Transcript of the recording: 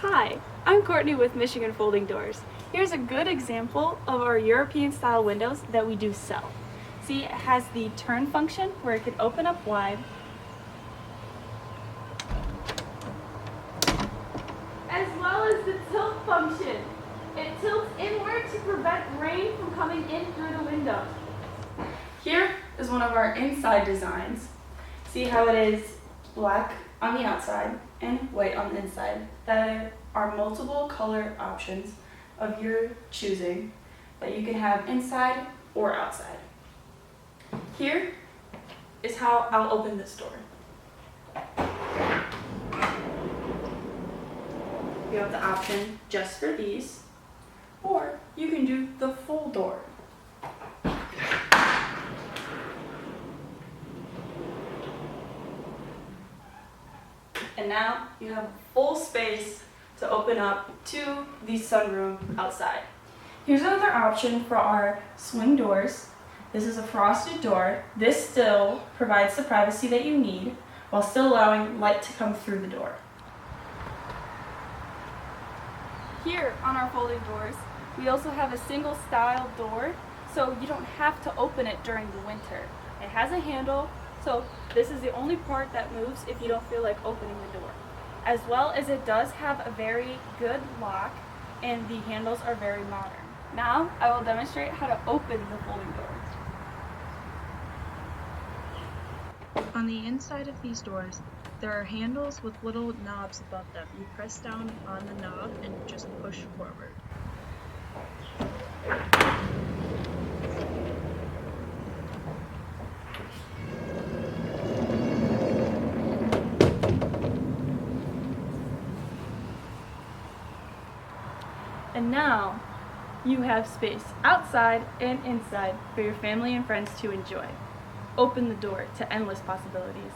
Hi, I'm Courtney with Michigan Folding Doors. Here's a good example of our European style windows that we do sell. See, it has the turn function where it could open up wide, as well as the tilt function. It tilts inward to prevent rain from coming in through the window. Here is one of our inside designs. See how it is black on the outside and white on the inside. That are multiple color options of your choosing that you can have inside or outside. Here is how I'll open this door. You have the option just for these, or you can do the full door. And now you have full space to open up to the sunroom outside. Here's another option for our swing doors. This is a frosted door. This still provides the privacy that you need while still allowing light to come through the door. Here on our folding doors, we also have a single style door, so you don't have to open it during the winter. It has a handle, so this is the only part that moves if you don't feel like opening the door. As well as it does have a very good lock and the handles are very modern. Now I will demonstrate how to open the folding doors. On the inside of these doors, there are handles with little knobs above them. You press down on the knob and just push forward. And now you have space outside and inside for your family and friends to enjoy. Open the door to endless possibilities.